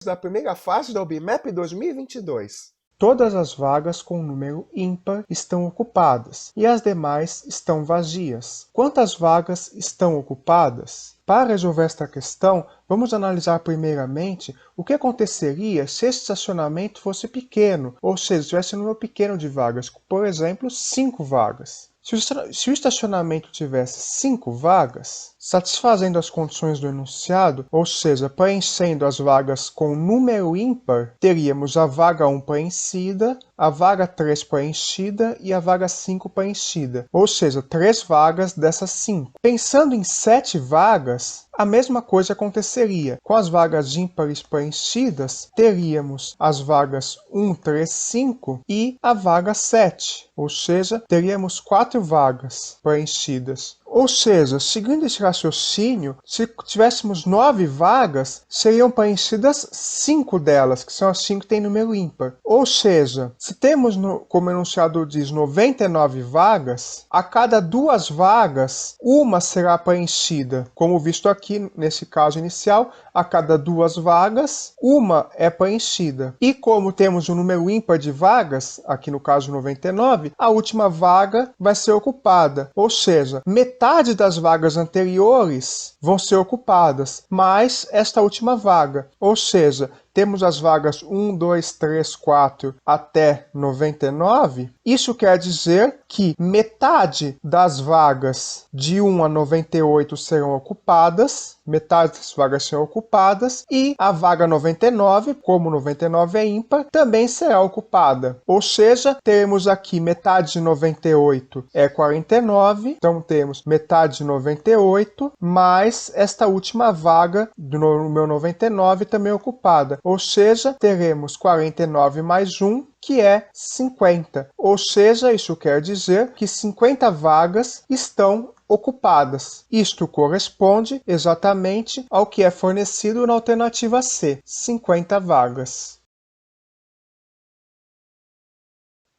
da primeira fase da UBMAP 2022. Todas as vagas com número ímpar estão ocupadas e as demais estão vazias. Quantas vagas estão ocupadas? Para resolver esta questão, vamos analisar primeiramente o que aconteceria se esse estacionamento fosse pequeno, ou seja, tivesse um número pequeno de vagas, por exemplo, 5 vagas. Se o estacionamento tivesse 5 vagas, satisfazendo as condições do enunciado, ou seja, preenchendo as vagas com número ímpar, teríamos a vaga 1 preenchida, a vaga 3 preenchida e a vaga 5 preenchida, ou seja, 3 vagas dessas 5. Pensando em 7 vagas, a mesma coisa aconteceria. Com as vagas ímpares preenchidas, teríamos as vagas 1, 3, 5 e a vaga 7, ou seja, teríamos 4 vagas preenchidas. Ou seja, seguindo esse raciocínio, se tivéssemos 9 vagas, seriam preenchidas 5 delas, que são as 5 que têm número ímpar. Ou seja, se temos, como o enunciado diz, 99 vagas, a cada 2 vagas, uma será preenchida. Como visto aqui, nesse caso inicial, a cada 2 vagas, uma é preenchida. E como temos um número ímpar de vagas, aqui no caso 99, a última vaga vai ser ocupada. Ou seja, metade das vagas anteriores vão ser ocupadas, mais esta última vaga. Ou seja, temos as vagas 1, 2, 3, 4 até 99. Isso quer dizer que metade das vagas de 1 a 98 serão ocupadas, metade das vagas serão ocupadas, e a vaga 99, como 99 é ímpar, também será ocupada. Ou seja, teremos aqui metade de 98 é 49, então temos metade de 98, mais esta última vaga do número 99 também ocupada. Ou seja, teremos 49 mais 1, que é 50. Ou seja, isso quer dizer que 50 vagas estão ocupadas. Isto corresponde exatamente ao que é fornecido na alternativa C, 50 vagas.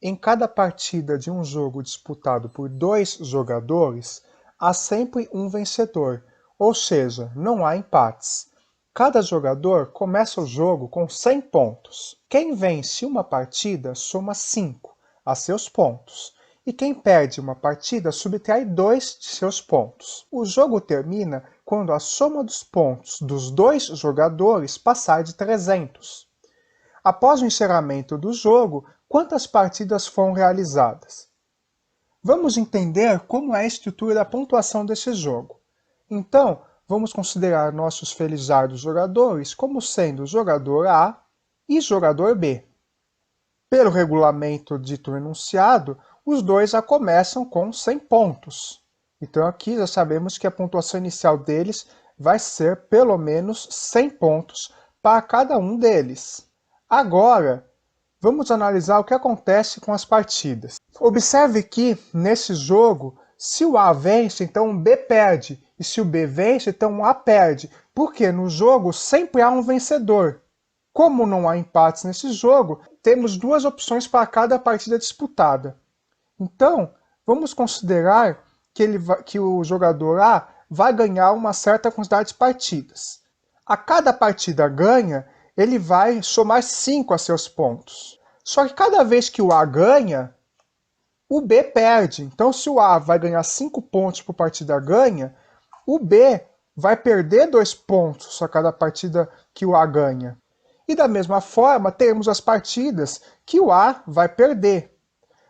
Em cada partida de um jogo disputado por 2 jogadores, há sempre um vencedor, ou seja, não há empates. Cada jogador começa o jogo com 100 pontos. Quem vence uma partida soma 5 a seus pontos, e quem perde uma partida subtrai 2 de seus pontos. O jogo termina quando a soma dos pontos dos 2 jogadores passar de 300. Após o encerramento do jogo, quantas partidas foram realizadas? Vamos entender como é a estrutura da pontuação desse jogo. Então, vamos considerar nossos felizardos jogadores como sendo jogador A e jogador B. Pelo regulamento dito no enunciado, os dois já começam com 100 pontos. Então aqui já sabemos que a pontuação inicial deles vai ser pelo menos 100 pontos para cada um deles. Agora, vamos analisar o que acontece com as partidas. Observe que, nesse jogo, se o A vence, então o B perde. E se o B vence, então o A perde. Porque no jogo sempre há um vencedor. Como não há empates nesse jogo, temos 2 opções para cada partida disputada. Então, vamos considerar que o jogador A vai ganhar uma certa quantidade de partidas. A cada partida ganha, ele vai somar 5 a seus pontos. Só que cada vez que o A ganha, o B perde. Então, se o A vai ganhar 5 pontos por partida ganha, o B vai perder 2 pontos a cada partida que o A ganha. E da mesma forma, teremos as partidas que o A vai perder.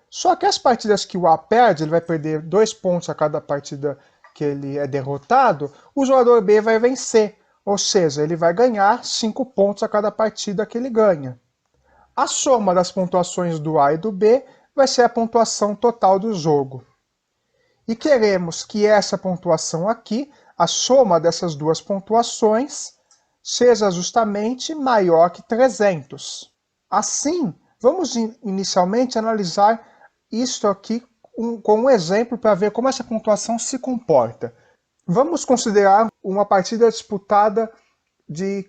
Só que as partidas que o A perde, ele vai perder 2 pontos a cada partida que ele é derrotado, o jogador B vai vencer. Ou seja, ele vai ganhar 5 pontos a cada partida que ele ganha. A soma das pontuações do A e do B vai ser a pontuação total do jogo. E queremos que essa pontuação aqui, a soma dessas 2 pontuações, seja justamente maior que 300. Assim, vamos inicialmente analisar isto aqui com um exemplo para ver como essa pontuação se comporta. Vamos considerar uma partida disputada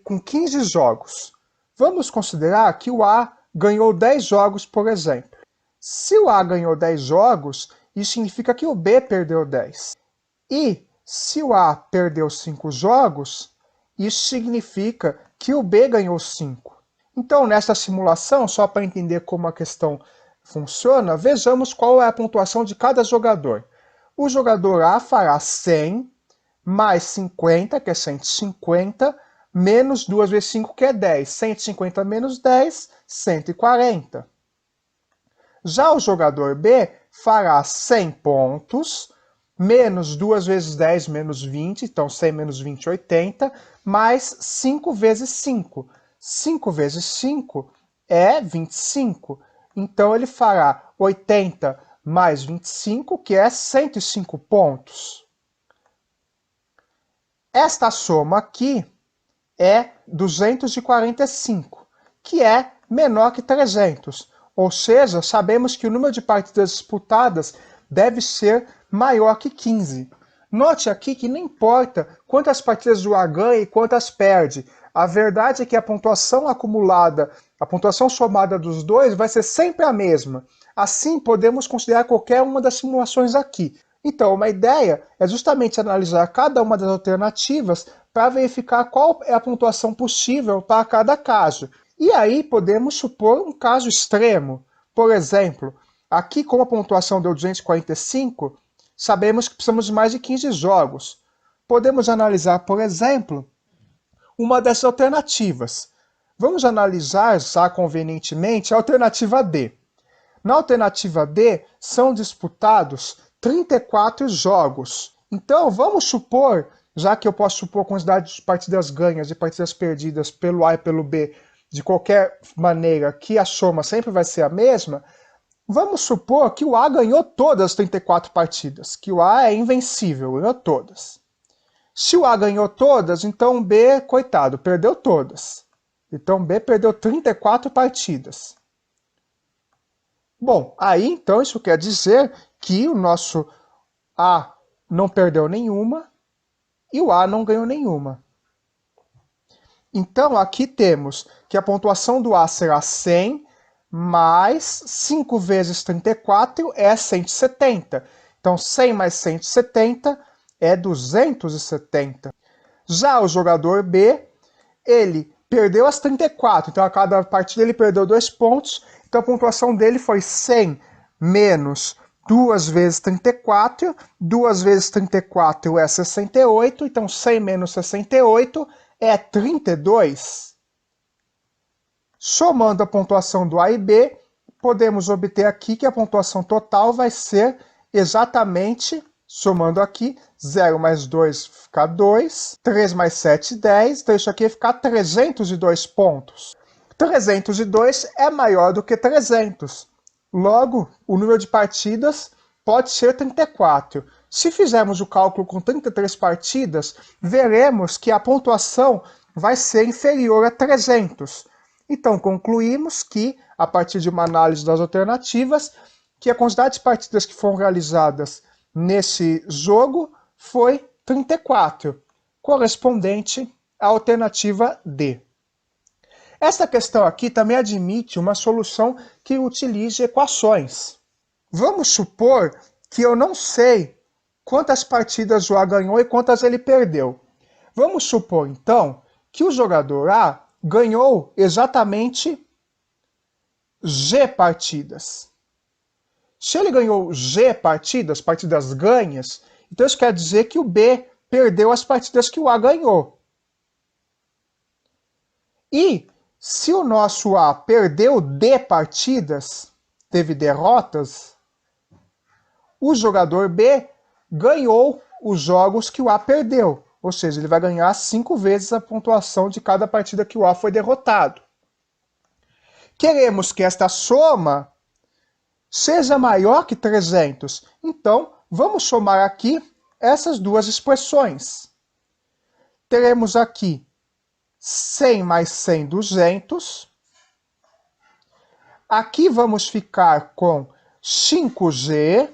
com 15 jogos. Vamos considerar que o A ganhou 10 jogos, por exemplo. Se o A ganhou 10 jogos, isso significa que o B perdeu 10. E se o A perdeu 5 jogos, isso significa que o B ganhou 5. Então, nessa simulação, só para entender como a questão funciona, vejamos qual é a pontuação de cada jogador. O jogador A fará 100, mais 50, que é 150, menos 2 vezes 5, que é 10. 150 menos 10, 140. Já o jogador B fará 100 pontos, menos 2 vezes 10, menos 20, então 100 menos 20, 80, mais 5 vezes 5. 5 vezes 5 é 25. Então ele fará 80 mais 25, que é 105 pontos. Esta soma aqui é 245, que é menor que 300. Ou seja, sabemos que o número de partidas disputadas deve ser maior que 15. Note aqui que não importa quantas partidas o A ganha e quantas perde. A verdade é que a pontuação acumulada, a pontuação somada dos dois vai ser sempre a mesma. Assim, podemos considerar qualquer uma das simulações aqui. Então, uma ideia é justamente analisar cada uma das alternativas para verificar qual é a pontuação possível para cada caso. E aí podemos supor um caso extremo. Por exemplo, aqui como a pontuação deu 245, sabemos que precisamos de mais de 15 jogos. Podemos analisar, por exemplo, uma dessas alternativas. Vamos analisar, já convenientemente, a alternativa D. Na alternativa D, são disputados 34 jogos. Então, vamos supor, já que eu posso supor a quantidade de partidas ganhas e partidas perdidas pelo A e pelo B, de qualquer maneira, que a soma sempre vai ser a mesma, vamos supor que o A ganhou todas as 34 partidas, que o A é invencível, ganhou todas. Se o A ganhou todas, então o B, coitado, perdeu todas. Então o B perdeu 34 partidas. Bom, aí então isso quer dizer que o nosso A não perdeu nenhuma e o A não ganhou nenhuma. Então aqui temos que a pontuação do A será 100, mais 5 vezes 34 é 170. Então 100 mais 170 é 270. Já o jogador B, ele perdeu as 34, então a cada partida ele perdeu 2 pontos, então a pontuação dele foi 100 menos 2 vezes 34, 2 vezes 34 é 68, então 100 menos 68 é 32. Somando a pontuação do A e B, podemos obter aqui que a pontuação total vai ser exatamente, somando aqui, 0 mais 2 fica 2, 3 mais 7, 10, então isso aqui vai ficar 302 pontos. 302 é maior do que 300. Logo, o número de partidas pode ser 34. Se fizermos o cálculo com 33 partidas, veremos que a pontuação vai ser inferior a 300. Então, concluímos que, a partir de uma análise das alternativas, que a quantidade de partidas que foram realizadas nesse jogo foi 34, correspondente à alternativa D. Essa questão aqui também admite uma solução que utilize equações. Vamos supor que eu não sei quantas partidas o A ganhou e quantas ele perdeu. Vamos supor, então, que o jogador A ganhou exatamente G partidas. Se ele ganhou G partidas, partidas ganhas, então isso quer dizer que o B perdeu as partidas que o A ganhou. E se o nosso A perdeu D partidas, teve derrotas, o jogador B ganhou os jogos que o A perdeu. Ou seja, ele vai ganhar 5 vezes a pontuação de cada partida que o A foi derrotado. Queremos que esta soma seja maior que 300. Então, vamos somar aqui essas duas expressões. Teremos aqui 100 mais 100, 200. Aqui vamos ficar com 5G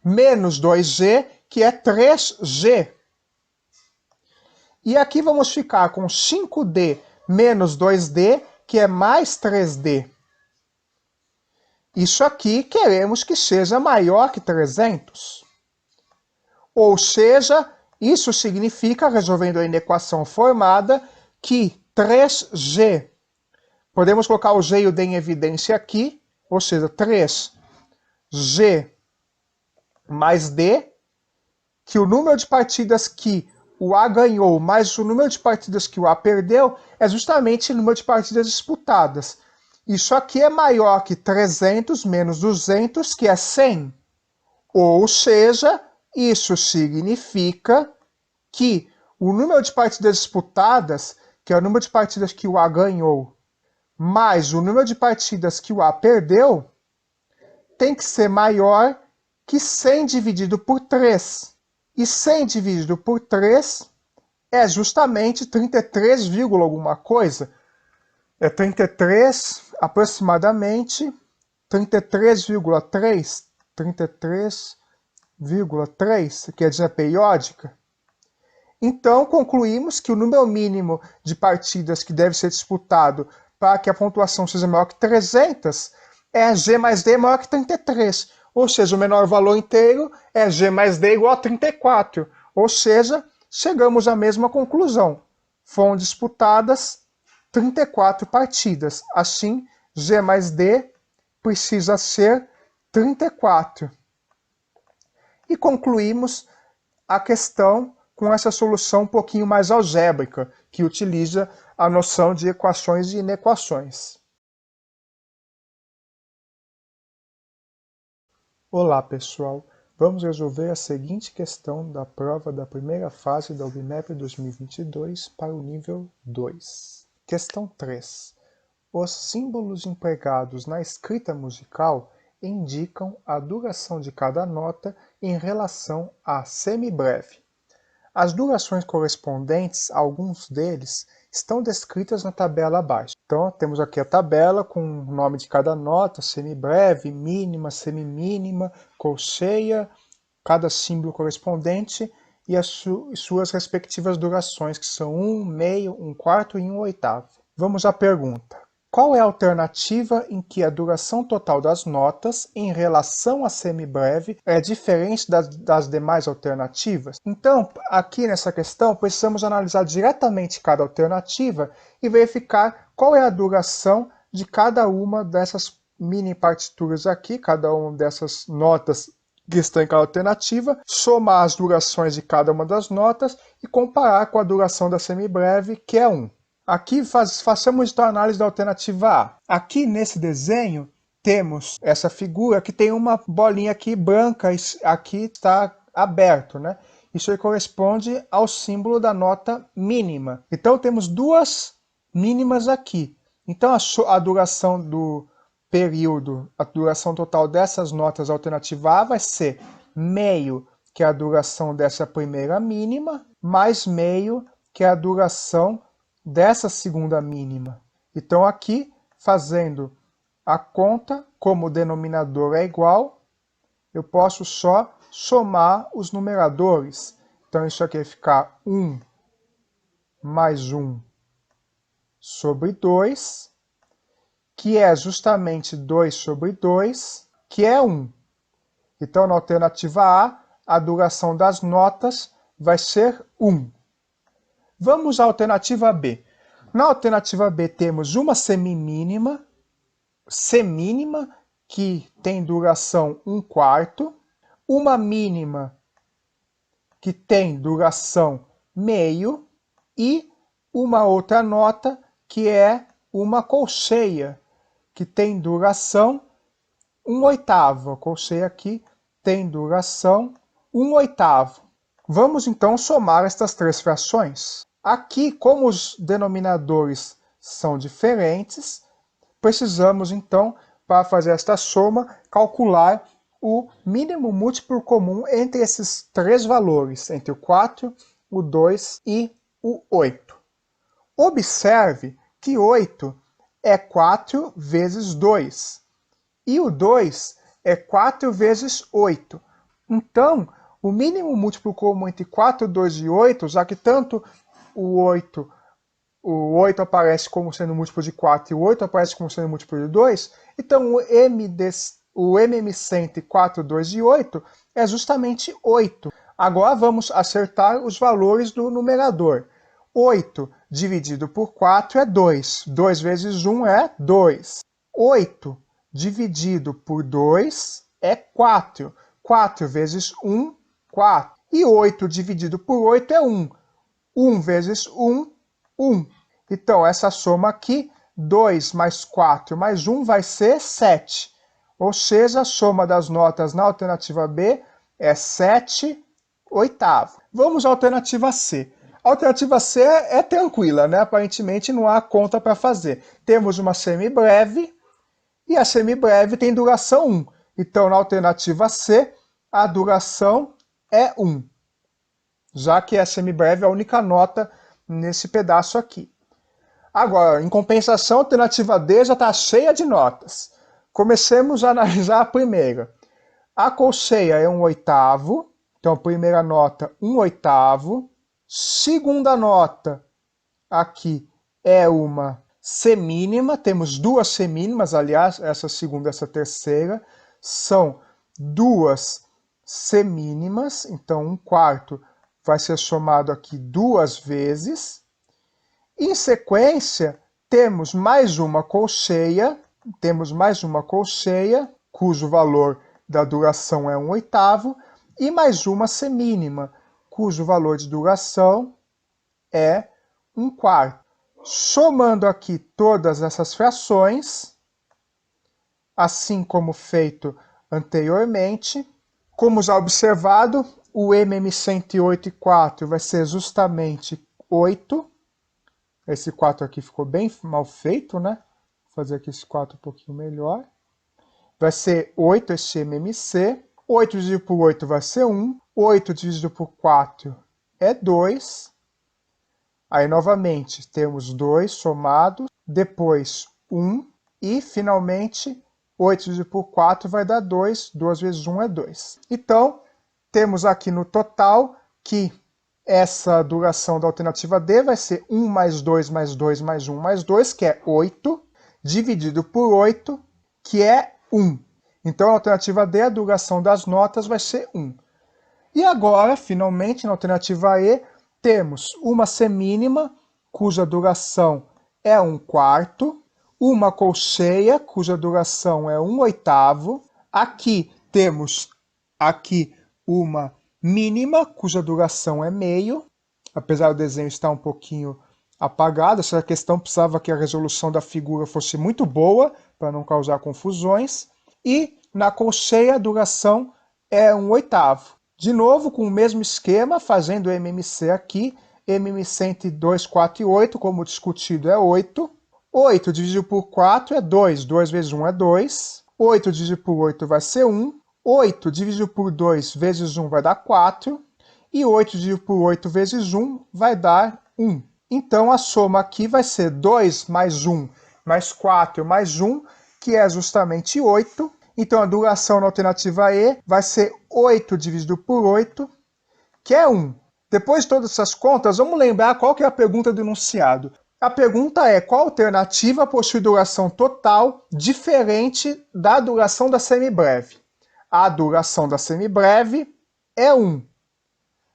menos 2G, que é 3G. E aqui vamos ficar com 5D menos 2D, que é mais 3D. Isso aqui queremos que seja maior que 300. Ou seja, Isso significa, resolvendo a inequação formada, que 3G, podemos colocar o G e o D em evidência aqui, ou seja, 3G mais D, que o número de partidas que o A ganhou mais o número de partidas que o A perdeu é justamente o número de partidas disputadas. Isso aqui é maior que 300 menos 200, que é 100. Ou seja, isso significa que o número de partidas disputadas, que é o número de partidas que o A ganhou, mais o número de partidas que o A perdeu, tem que ser maior que 100 dividido por 3. E 100 dividido por 3 é justamente 33, alguma coisa. É 33, aproximadamente, 33,3, 33,3, quer dizer, periódica. Então, concluímos que o número mínimo de partidas que deve ser disputado para que a pontuação seja maior que 300 é G mais D maior que 33. Ou seja, o menor valor inteiro é G mais D igual a 34. Ou seja, chegamos à mesma conclusão. Foram disputadas 34 partidas. Assim, G mais D precisa ser 34. E concluímos a questão com essa solução um pouquinho mais algébrica, que utiliza a noção de equações e inequações. Olá, pessoal! Vamos resolver a seguinte questão da prova da primeira fase da UBMEP 2022 para o nível 2. Questão 3. Os símbolos empregados na escrita musical indicam a duração de cada nota em relação à semibreve. As durações correspondentes a alguns deles estão descritas na tabela abaixo. Então, temos aqui a tabela com o nome de cada nota, semibreve, mínima, semimínima, colcheia, cada símbolo correspondente e as suas respectivas durações, que são 1, meio, 1/4 e 1/8. Vamos à pergunta. Qual é a alternativa em que a duração total das notas em relação à semibreve é diferente das demais alternativas? Então, aqui nessa questão, precisamos analisar diretamente cada alternativa e verificar qual é a duração de cada uma dessas mini partituras aqui, cada uma dessas notas que estão em cada alternativa, somar as durações de cada uma das notas e comparar com a duração da semibreve, que é 1. Aqui façamos então a análise da alternativa A. Aqui nesse desenho temos essa figura que tem uma bolinha aqui branca, aqui está aberto, né? Isso aí corresponde ao símbolo da nota mínima. Então temos duas mínimas aqui. Então a duração do período, a duração total dessas notas alternativa A vai ser meio, que é a duração dessa primeira mínima, mais meio, que é a duração dessa segunda mínima. Então aqui, fazendo a conta, como o denominador é igual, eu posso só somar os numeradores. Então isso aqui vai ficar 1 mais 1 sobre 2, que é justamente 2 sobre 2, que é 1. Então na alternativa A, a duração das notas vai ser 1. Vamos à alternativa B. Na alternativa B temos uma semimínima, semínima, que tem duração 1/4, uma mínima, que tem duração meio, e uma outra nota, que é uma colcheia, que tem duração 1/8. A colcheia aqui tem duração 1/8. Vamos então somar estas três frações. Aqui, como os denominadores são diferentes, precisamos então, para fazer esta soma, calcular o mínimo múltiplo comum entre esses três valores, entre o 4, o 2 e o 8. Observe que 8 é 4 vezes 2 e o 2 é 4 vezes 8. Então, o mínimo múltiplo comum entre 4, 2 e 8, já que tanto o 8 aparece como sendo múltiplo de 4 e o 8 aparece como sendo múltiplo de 2, então o MMC entre 4, 2 e 8 é justamente 8. Agora vamos acertar os valores do numerador. 8 dividido por 4 é 2. 2 vezes 1 é 2. 8 dividido por 2 é 4. 4 vezes 1, 4. E 8 dividido por 8 é 1. 1 vezes 1, 1. Então, essa soma aqui, 2 mais 4 mais 1 vai ser 7. Ou seja, a soma das notas na alternativa B é 7 oitavo. Vamos à alternativa C. A alternativa C é tranquila, né? Aparentemente não há conta para fazer. Temos uma semibreve e a semibreve tem duração 1. Então, na alternativa C, a duração é 1. Já que a semibreve é a única nota nesse pedaço aqui. Agora, em compensação, a alternativa D já está cheia de notas. Comecemos a analisar a primeira. A colcheia é 1 oitavo. Então, primeira nota, 1 oitavo. Segunda nota, aqui, é uma semínima. Temos duas semínimas, aliás, essa segunda e essa terceira. São duas semínimas. Então, 1/4 vai ser somado aqui 2 vezes. Em sequência, temos mais uma colcheia. Cujo valor da duração é 1 oitavo. E mais uma semínima, cujo valor de duração é 1/4. Somando aqui todas essas frações, assim como feito anteriormente, como já observado, o MM108/4 vai ser justamente 8. Esse 4 aqui ficou bem mal feito, né? Vou fazer aqui esse 4 um pouquinho melhor. Vai ser 8 esse MMC. 8 dividido por 8 vai ser 1. 8 dividido por 4 é 2. Aí, novamente, temos 2 somados. Depois, 1. E, finalmente, 8 dividido por 4 vai dar 2. 2 vezes 1 é 2. Então, temos aqui no total que essa duração da alternativa D vai ser 1 mais 2 mais 2 mais 1 mais 2, que é 8, dividido por 8, que é 1. Então, a alternativa D, a duração das notas vai ser 1. E agora, finalmente, na alternativa E, temos uma semínima, cuja duração é 1/4, uma colcheia, cuja duração é 1 oitavo. Aqui temos uma mínima, cuja duração é meio. Apesar do desenho estar um pouquinho apagado, essa questão precisava que a resolução da figura fosse muito boa, para não causar confusões. E na colcheia a duração é 1 oitavo. De novo, com o mesmo esquema, fazendo o MMC aqui, MMC entre 2, 4 e 8, como discutido é 8. 8 dividido por 4 é 2, 2 vezes 1 é 2. 8 dividido por 8 vai ser 1. 8 dividido por 2 vezes 1 vai dar 4. E 8 dividido por 8 vezes 1 vai dar 1. Então a soma aqui vai ser 2 mais 1 mais 4 mais 1, que é justamente 8. Então a duração na alternativa E vai ser 8 dividido por 8, que é 1. Depois de todas essas contas, vamos lembrar qual que é a pergunta do enunciado. A pergunta é: qual alternativa possui duração total diferente da duração da semibreve? A duração da semibreve é 1.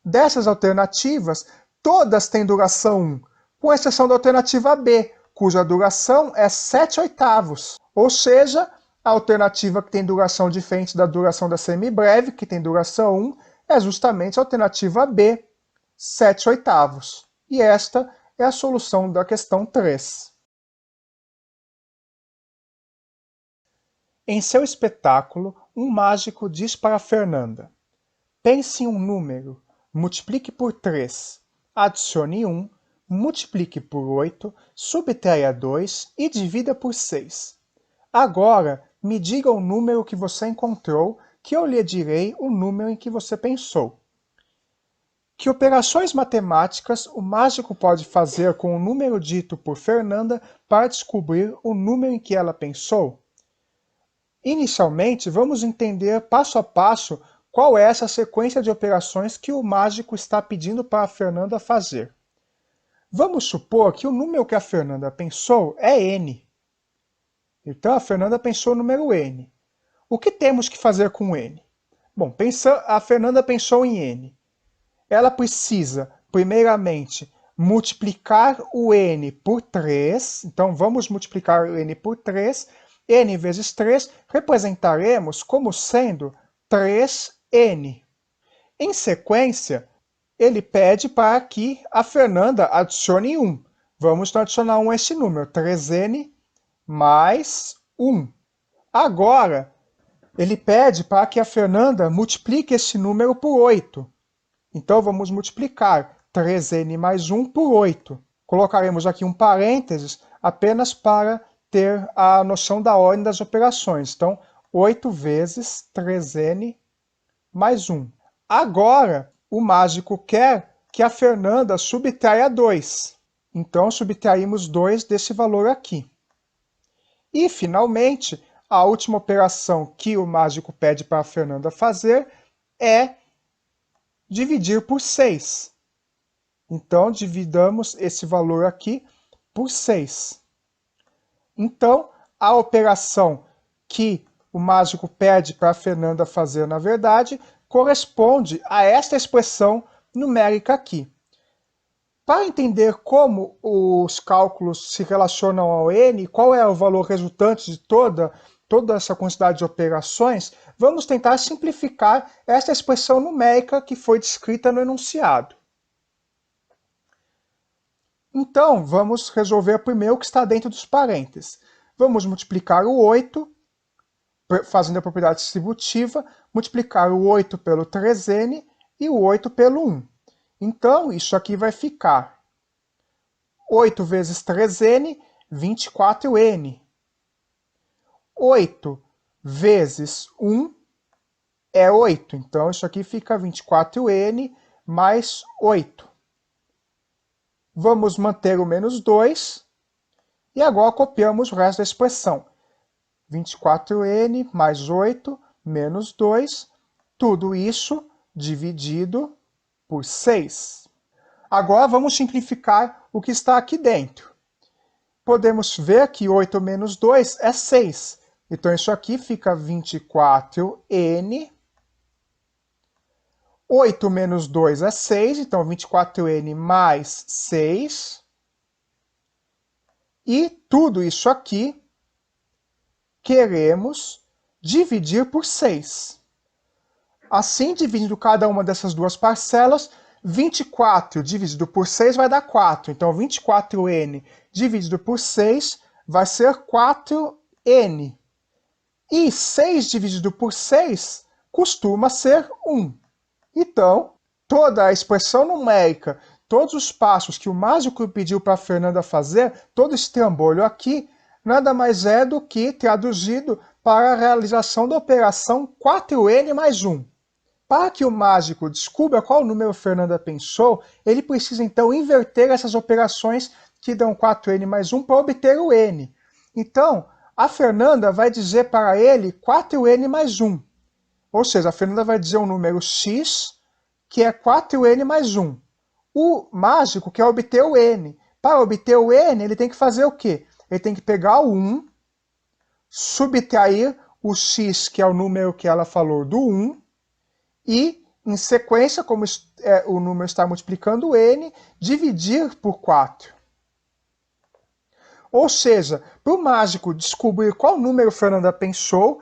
Dessas alternativas, todas têm duração 1, com exceção da alternativa B, cuja duração é 7 oitavos. Ou seja, a alternativa que tem duração diferente da duração da semibreve, que tem duração 1, é justamente a alternativa B, 7 oitavos. E esta é a solução da questão 3. Em seu espetáculo, um mágico diz para Fernanda: pense em um número, multiplique por 3, adicione 1, multiplique por 8, subtraia 2 e divida por 6. Agora, me diga o número que você encontrou, que eu lhe direi o número em que você pensou. Que operações matemáticas o mágico pode fazer com o número dito por Fernanda para descobrir o número em que ela pensou? Inicialmente, vamos entender passo a passo qual é essa sequência de operações que o mágico está pedindo para a Fernanda fazer. Vamos supor que o número que a Fernanda pensou é n. Então a Fernanda pensou o número n. O que temos que fazer com n? Bom, a Fernanda pensou em n. ela precisa, primeiramente, multiplicar o n por 3. Então, vamos multiplicar o n por 3. N vezes 3 representaremos como sendo 3n. Em sequência, ele pede para que a Fernanda adicione 1. Vamos então adicionar 1 a esse número, 3n mais 1. Agora, ele pede para que a Fernanda multiplique esse número por 8. Então, vamos multiplicar 3n mais 1 por 8. Colocaremos aqui um parênteses apenas para ter a noção da ordem das operações. Então, 8 vezes 3n mais 1. Agora, o mágico quer que a Fernanda subtraia 2. Então, subtraímos 2 desse valor aqui. E, finalmente, a última operação que o mágico pede para a Fernanda fazer é dividir por 6. Então, dividamos esse valor aqui por 6. Então, a operação que o mágico pede para a Fernanda fazer, na verdade, corresponde a esta expressão numérica aqui. Para entender como os cálculos se relacionam ao n, qual é o valor resultante de toda essa quantidade de operações, vamos tentar simplificar esta expressão numérica que foi descrita no enunciado. Então, vamos resolver primeiro o que está dentro dos parênteses. Vamos multiplicar o 8, fazendo a propriedade distributiva, multiplicar o 8 pelo 3n e o 8 pelo 1. Então, isso aqui vai ficar 8 vezes 3n, 24n. 8 vezes 1 é 8. Então, isso aqui fica 24n mais 8. Vamos manter o menos 2. E agora copiamos o resto da expressão. 24n mais 8 menos 2. Tudo isso dividido por 6. Agora vamos simplificar o que está aqui dentro. Podemos ver que 8 menos 2 é 6. Então isso aqui fica 24n. 8 menos 2 é 6, então 24n mais 6. E tudo isso aqui queremos dividir por 6. Assim, dividindo cada uma dessas duas parcelas, 24 dividido por 6 vai dar 4. Então, 24n dividido por 6 vai ser 4n. E 6 dividido por 6 costuma ser 1. Então, toda a expressão numérica, todos os passos que o mágico pediu para a Fernanda fazer, todo esse trambolho aqui, nada mais é do que traduzido para a realização da operação 4n mais 1. Para que o mágico descubra qual número a Fernanda pensou, ele precisa então inverter essas operações que dão 4n mais 1 para obter o n. Então, a Fernanda vai dizer para ele 4n mais 1. Ou seja, a Fernanda vai dizer um número x, que é 4n mais 1. O mágico quer obter o n. Para obter o n, ele tem que fazer o quê? Ele tem que pegar o 1, subtrair o x, que é o número que ela falou, do 1, e, em sequência, como o número está multiplicando o n, dividir por 4. Ou seja, para o mágico descobrir qual número a Fernanda pensou,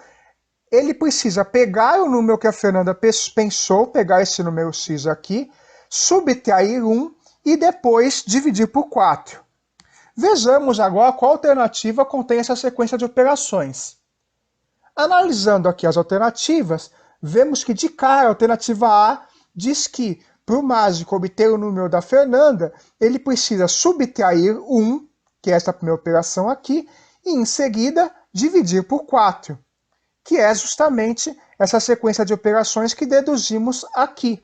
ele precisa pegar o número que a Fernanda pensou, pegar esse número x aqui, subtrair 1 e depois dividir por 4. Vejamos agora qual alternativa contém essa sequência de operações. Analisando aqui as alternativas, vemos que de cara a alternativa A diz que para o mágico obter o número da Fernanda, ele precisa subtrair 1, que é esta primeira operação aqui, e em seguida dividir por 4. Que é justamente essa sequência de operações que deduzimos aqui.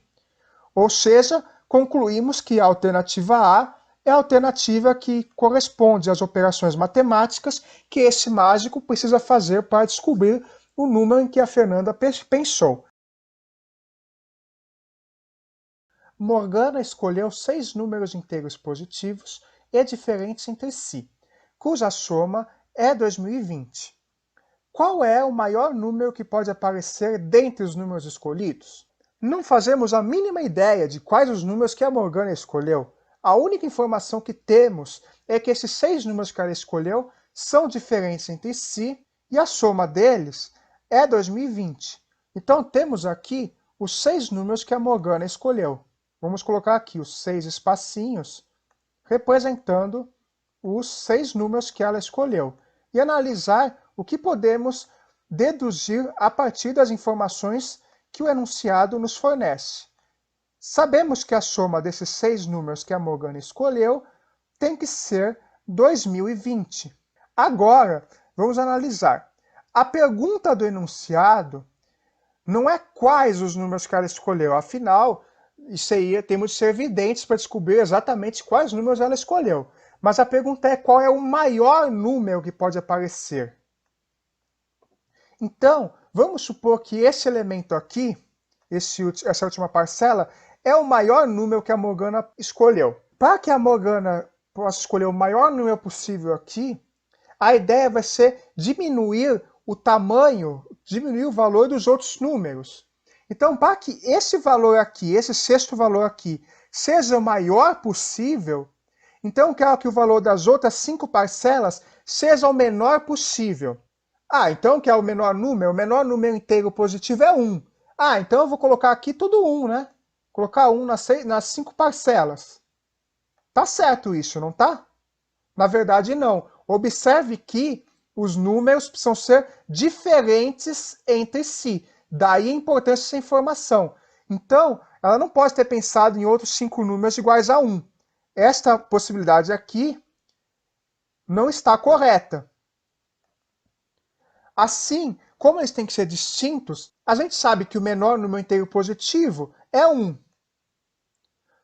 Ou seja, concluímos que a alternativa A é a alternativa que corresponde às operações matemáticas que esse mágico precisa fazer para descobrir o número em que a Fernanda pensou. Morgana escolheu 6 números inteiros positivos e diferentes entre si, cuja soma é 2020. Qual é o maior número que pode aparecer dentre os números escolhidos? Não fazemos a mínima ideia de quais os números que a Morgana escolheu. A única informação que temos é que esses 6 números que ela escolheu são diferentes entre si e a soma deles é 2020. Então temos aqui os 6 números que a Morgana escolheu. Vamos colocar aqui os 6 espacinhos representando os 6 números que ela escolheu e analisar o que podemos deduzir a partir das informações que o enunciado nos fornece. Sabemos que a soma desses 6 números que a Morgana escolheu tem que ser 2020. Agora, vamos analisar. A pergunta do enunciado não é quais os números que ela escolheu, afinal, isso aí temos de ser evidentes para descobrir exatamente quais números ela escolheu. Mas a pergunta é qual é o maior número que pode aparecer. Então, vamos supor que esse elemento aqui, essa última parcela, é o maior número que a Morgana escolheu. Para que a Morgana possa escolher o maior número possível aqui, a ideia vai ser diminuir o tamanho, diminuir o valor dos outros números. Então, para que esse valor aqui, esse sexto valor aqui, seja o maior possível, então eu quero que o valor das outras 5 parcelas seja o menor possível. Ah, então que é o menor número inteiro positivo é 1. Ah, então eu vou colocar aqui tudo 1, né? Colocar 1 nas 5 parcelas. Tá certo isso, não tá? Na verdade, não. Observe que os números precisam ser diferentes entre si. Daí a importância dessa informação. Então, ela não pode ter pensado em outros 5 números iguais a 1. Esta possibilidade aqui não está correta. Assim, como eles têm que ser distintos, a gente sabe que o menor número inteiro positivo é 1.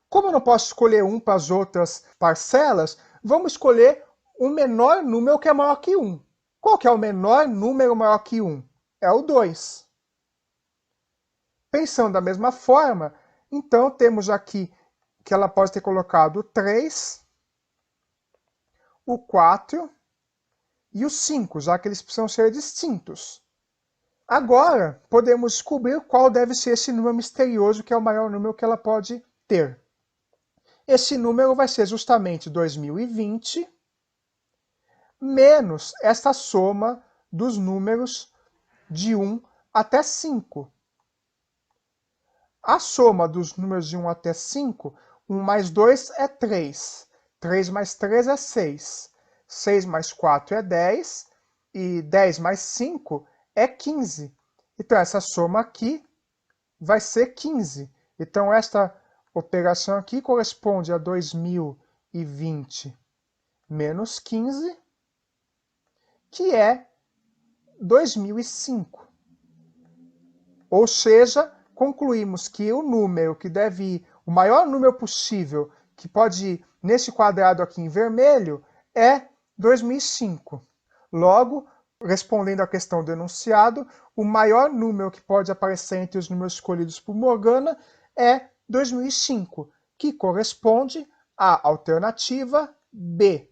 Como eu não posso escolher 1 para as outras parcelas, vamos escolher o menor número que é maior que 1. Qual que é o menor número maior que 1? É o 2. Pensando da mesma forma, então temos aqui que ela pode ter colocado o 3, o 4 e o 5, já que eles precisam ser distintos. Agora, podemos descobrir qual deve ser esse número misterioso, que é o maior número que ela pode ter. Esse número vai ser justamente 2020, menos essa soma dos números de 1 até 5. A soma dos números de 1 até 5, 1 mais 2 é 3. 3 mais 3 é 6. 6 mais 4 é 10. E 10 mais 5 é 15. Então, essa soma aqui vai ser 15. Então, esta operação aqui corresponde a 2020 menos 15, que é 2005. Ou seja, concluímos que o número que deve ir, o maior número possível que pode ir nesse quadrado aqui em vermelho é 2005. Logo, respondendo à questão do enunciado, o maior número que pode aparecer entre os números escolhidos por Morgana é 2005, que corresponde à alternativa B.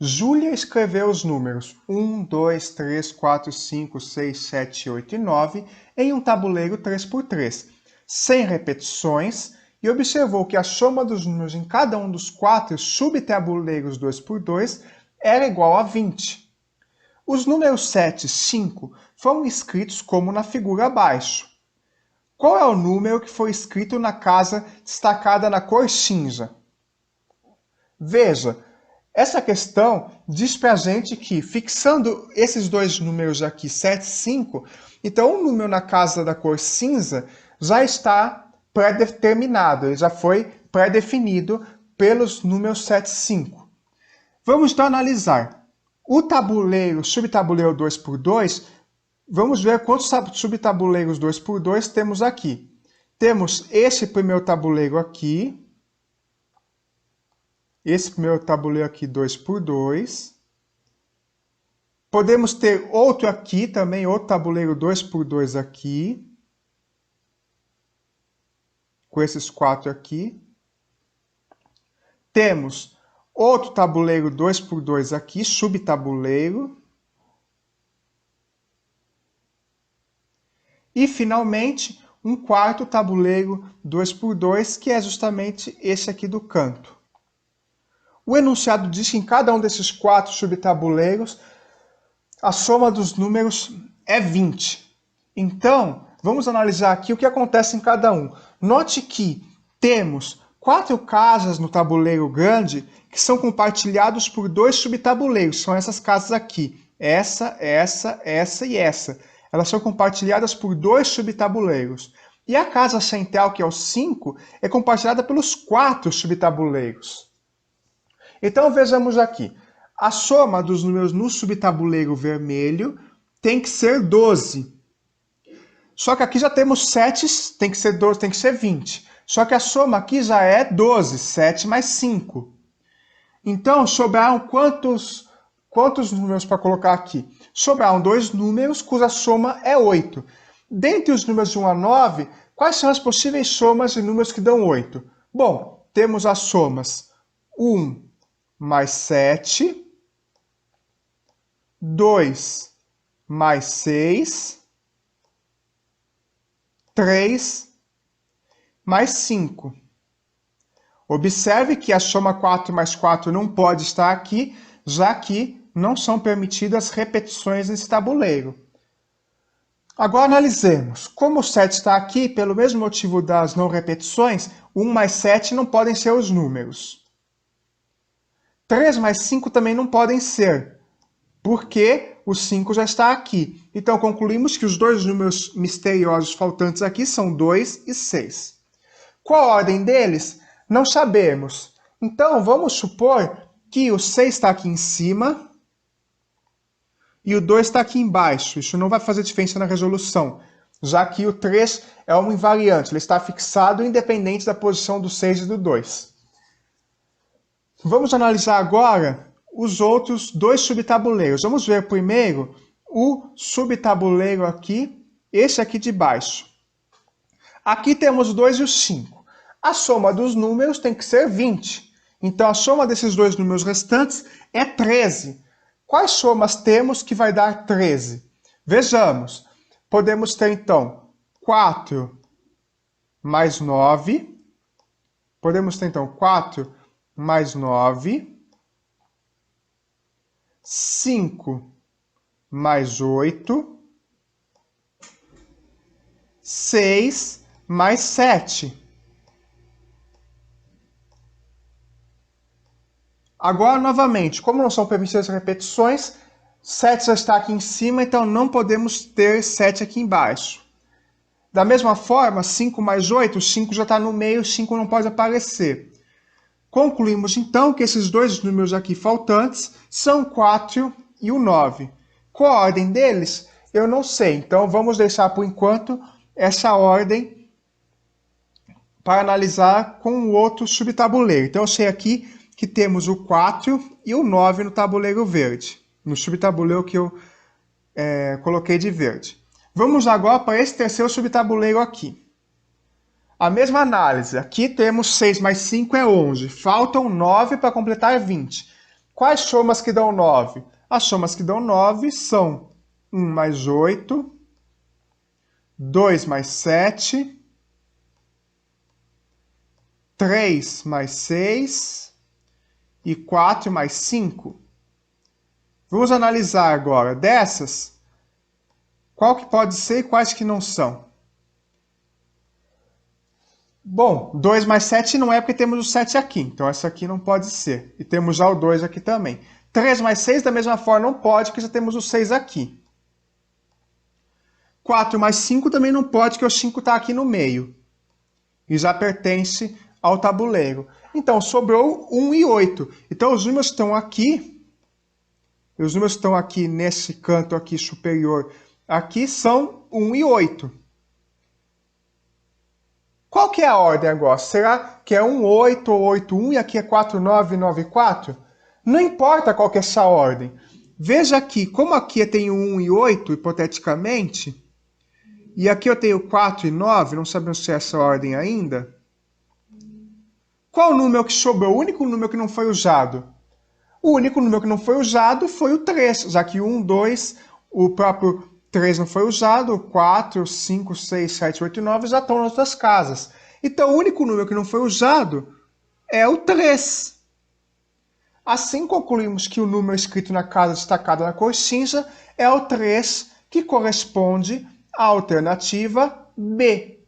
Júlia escreveu os números 1, 2, 3, 4, 5, 6, 7, 8 e 9 em um tabuleiro 3x3, sem repetições, e observou que a soma dos números em cada um dos 4 subtabuleiros 2x2 era igual a 20. Os números 7 e 5 foram escritos como na figura abaixo. Qual é o número que foi escrito na casa destacada na cor cinza? Veja, essa questão diz para a gente que, fixando esses dois números aqui, 7 e 5, então o número na casa da cor cinza já está pré-determinado, ele já foi pré-definido pelos números 7 e 5. Vamos então analisar. O tabuleiro, subtabuleiro 2x2, vamos ver quantos subtabuleiros 2x2 temos aqui. Temos esse primeiro tabuleiro aqui, esse primeiro tabuleiro aqui 2x2. Podemos ter outro aqui também, outro tabuleiro 2x2 aqui. Com esses 4 aqui. Temos outro tabuleiro 2x2 aqui, subtabuleiro. E, finalmente, um quarto tabuleiro 2x2, que é justamente esse aqui do canto. O enunciado diz que em cada um desses 4 subtabuleiros, a soma dos números é 20. Então, vamos analisar aqui o que acontece em cada um. Note que temos 4 casas no tabuleiro grande que são compartilhados por 2 subtabuleiros. São essas casas aqui. Essa e essa. Elas são compartilhadas por 2 subtabuleiros. E a casa central, que é o 5, é compartilhada pelos 4 subtabuleiros. Então vejamos aqui. A soma dos números no subtabuleiro vermelho tem que ser 12. Só que aqui já temos 7, tem que ser 12, tem que ser 20. Só que a soma aqui já é 12, 7 mais 5. Então, sobraram quantos números para colocar aqui? Sobraram 2 números cuja soma é 8. Dentre os números de 1 a 9, quais são as possíveis somas de números que dão 8? Bom, temos as somas 1 mais 7, 2 mais 6, 3 mais 5. Observe que a soma 4 mais 4 não pode estar aqui, já que não são permitidas repetições nesse tabuleiro. Agora analisemos. Como o 7 está aqui, pelo mesmo motivo das não repetições, 1 mais 7 não podem ser os números. 3 mais 5 também não podem ser, porque o 5 já está aqui. Então concluímos que os 2 números misteriosos faltantes aqui são 2 e 6. Qual a ordem deles? Não sabemos. Então vamos supor que o 6 está aqui em cima e o 2 está aqui embaixo. Isso não vai fazer diferença na resolução, já que o 3 é uma invariante, ele está fixado independente da posição do 6 e do 2. Vamos analisar agora os outros 2 subtabuleiros. Vamos ver primeiro o subtabuleiro aqui, esse aqui de baixo. Aqui temos o 2 e o 5. A soma dos números tem que ser 20. Então a soma desses 2 números restantes é 13. Quais somas temos que vai dar 13? Vejamos. Podemos ter então 4 mais 9. Podemos ter então 4 mais 9. 5 mais 8. 6 mais 7. Agora, novamente, como não são permitidas repetições, 7 já está aqui em cima, então não podemos ter 7 aqui embaixo. Da mesma forma, 5 mais 8, o 5 já está no meio, o 5 não pode aparecer. Concluímos, então, que esses 2 números aqui faltantes são 4 e o 9. Qual a ordem deles? Eu não sei, então vamos deixar, por enquanto, essa ordem para analisar com o outro subtabuleiro. Então eu sei aqui que temos o 4 e o 9 no tabuleiro verde, no subtabuleiro que eu coloquei de verde. Vamos agora para esse terceiro subtabuleiro aqui. A mesma análise. Aqui temos 6 mais 5 é 11. Faltam 9 para completar 20. Quais somas que dão 9? As somas que dão 9 são 1 mais 8, 2 mais 7, 3 mais 6 e 4 mais 5. Vamos analisar agora dessas, qual que pode ser e quais que não são. Bom, 2 mais 7 não é porque temos o 7 aqui, então essa aqui não pode ser. E temos já o 2 aqui também. 3 mais 6 da mesma forma não pode, porque já temos o 6 aqui. 4 mais 5 também não pode, porque o 5 está aqui no meio. E já pertence ao tabuleiro. Então, sobrou 1 e 8. Então, os números estão aqui. Os números estão aqui nesse canto aqui superior. Aqui são 1 e 8. Qual que é a ordem agora? Será que é 1, 8 ou 8, 1 e aqui é 4, 9, 9, 4? Não importa qual que é essa ordem. Veja aqui, como aqui eu tenho 1 e 8, hipoteticamente, e aqui eu tenho 4 e 9, não sabemos se é essa ordem ainda. Qual o número que sobrou? O único número que não foi usado? O único número que não foi usado foi o 3, já que 1, 2, o próprio 3 não foi usado, 4, 5, 6, 7, 8 e 9 já estão nas outras casas. Então, o único número que não foi usado é o 3. Assim, concluímos que o número escrito na casa destacada na cor cinza é o 3, que corresponde à alternativa B.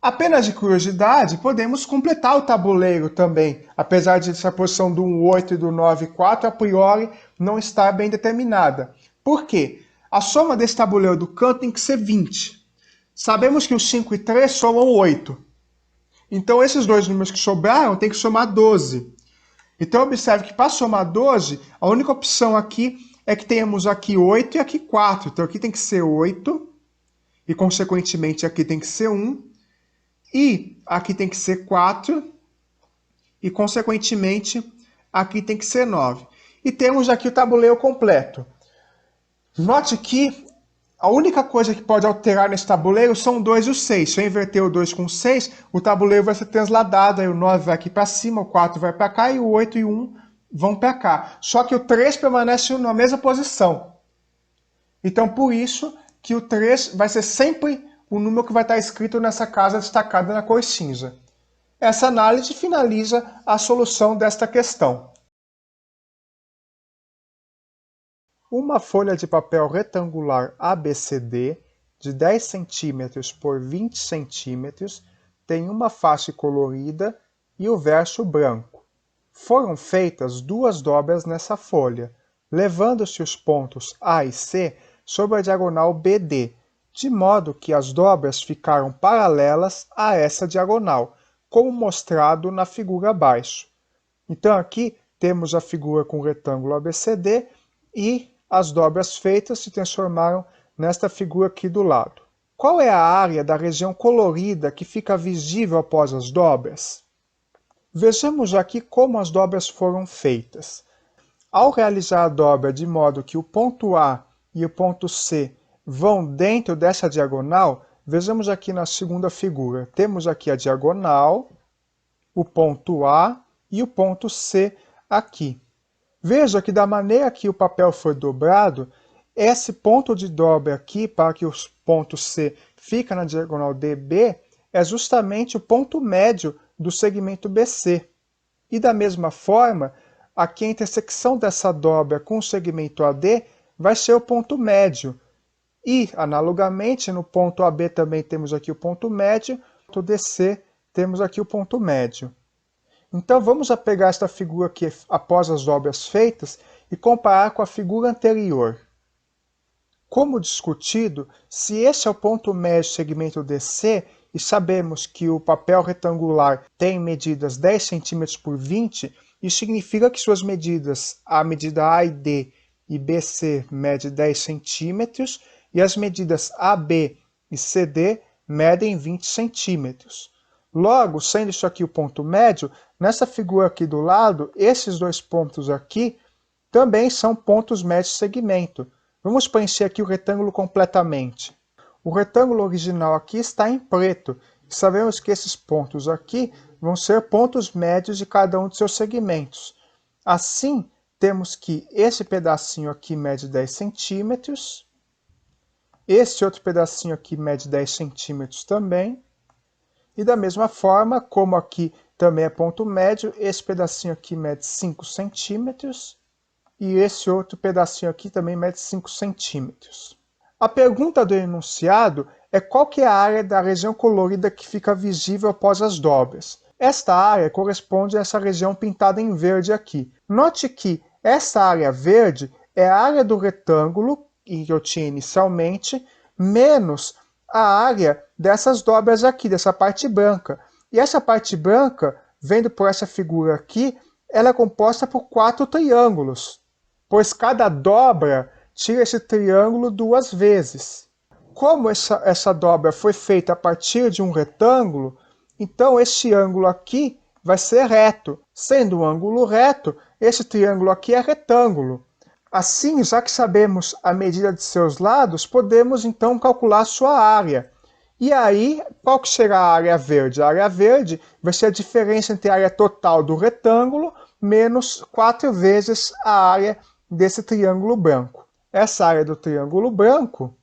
Apenas de curiosidade, podemos completar o tabuleiro também, apesar de essa posição do 1, 8 e do 9, 4, a priori, não estar bem determinada. Por quê? A soma desse tabuleiro do canto tem que ser 20. Sabemos que os 5 e 3 somam 8. Então, esses dois números que sobraram tem que somar 12. Então, observe que para somar 12, a única opção aqui é que temos aqui 8 e aqui 4. Então, aqui tem que ser 8, e, consequentemente, aqui tem que ser 1. E aqui tem que ser 4, e, consequentemente, aqui tem que ser 9. E temos aqui o tabuleiro completo. Note que a única coisa que pode alterar nesse tabuleiro são o 2 e o 6. Se eu inverter o 2 com o 6, o tabuleiro vai ser transladado. Aí o 9 vai aqui para cima, o 4 vai para cá, e o 8 e o 1 vão para cá. Só que o 3 permanece na mesma posição. Então, por isso que o 3 vai ser sempre o número que vai estar escrito nessa casa destacada na cor cinza. Essa análise finaliza a solução desta questão. Uma folha de papel retangular ABCD de 10 cm por 20 cm tem uma face colorida e o verso branco. Foram feitas duas dobras nessa folha, levando-se os pontos A e C sobre a diagonal BD, de modo que as dobras ficaram paralelas a essa diagonal, como mostrado na figura abaixo. Então aqui temos a figura com o retângulo ABCD e as dobras feitas se transformaram nesta figura aqui do lado. Qual é a área da região colorida que fica visível após as dobras? Vejamos aqui como as dobras foram feitas. Ao realizar a dobra de modo que o ponto A e o ponto C vão dentro dessa diagonal, vejamos aqui na segunda figura. Temos aqui a diagonal, o ponto A e o ponto C aqui. Veja que da maneira que o papel foi dobrado, esse ponto de dobra aqui, para que o ponto C fica na diagonal DB, é justamente o ponto médio do segmento BC. E da mesma forma, aqui a intersecção dessa dobra com o segmento AD vai ser o ponto médio. E, analogamente, no ponto AB também temos aqui o ponto médio, no ponto DC temos aqui o ponto médio. Então vamos pegar esta figura aqui após as dobras feitas e comparar com a figura anterior. Como discutido, se esse é o ponto médio do segmento DC, e sabemos que o papel retangular tem medidas 10 cm por 20, isso significa que suas medidas, a medida A e D e BC mede 10 cm, e as medidas AB e CD medem 20 centímetros. Logo, sendo isso aqui o ponto médio, nessa figura aqui do lado, esses dois pontos aqui também são pontos médios de segmento. Vamos preencher aqui o retângulo completamente. O retângulo original aqui está em preto. E sabemos que esses pontos aqui vão ser pontos médios de cada um de seus segmentos. Assim, temos que esse pedacinho aqui mede 10 centímetros. Esse outro pedacinho aqui mede 10 centímetros também. E da mesma forma, como aqui também é ponto médio, esse pedacinho aqui mede 5 centímetros e esse outro pedacinho aqui também mede 5 centímetros. A pergunta do enunciado é qual que é a área da região colorida que fica visível após as dobras. Esta área corresponde a essa região pintada em verde aqui. Note que essa área verde é a área do retângulo que eu tinha inicialmente, menos a área dessas dobras aqui, dessa parte branca. E essa parte branca, vendo por essa figura aqui, ela é composta por 4 triângulos, pois cada dobra tira esse triângulo 2 vezes. Como essa dobra foi feita a partir de um retângulo, então esse ângulo aqui vai ser reto. Sendo um ângulo reto, esse triângulo aqui é retângulo. Assim, já que sabemos a medida de seus lados, podemos então calcular sua área. E aí, qual que será a área verde? A área verde vai ser a diferença entre a área total do retângulo menos 4 vezes a área desse triângulo branco. essa área do triângulo branco.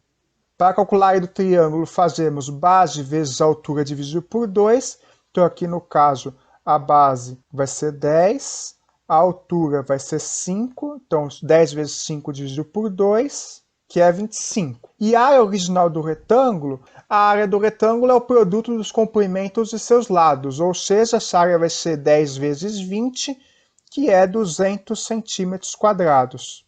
Para calcular a área do triângulo, fazemos base vezes a altura dividido por 2. Então, aqui no caso, a base vai ser 10, a altura vai ser 5. Então, 10 vezes 5 dividido por 2, que é 25. E a área original do retângulo, a área do retângulo é o produto dos comprimentos de seus lados. Ou seja, essa área vai ser 10 vezes 20, que é 200 centímetros quadrados.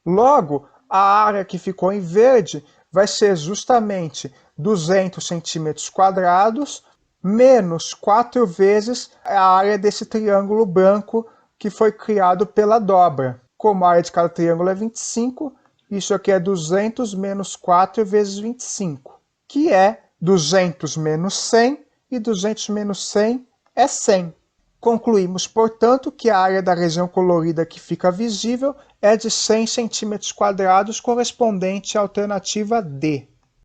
Logo, a área que ficou em verde vai ser justamente 200 centímetros quadrados menos 4 vezes a área desse triângulo branco que foi criado pela dobra. Como a área de cada triângulo é 25, isso aqui é 200 menos 4 vezes 25, que é 200 menos 100, e 200 menos 100 é 100. Concluímos, portanto, que a área da região colorida que fica visível é de 100 centímetros quadrados, correspondente à alternativa D.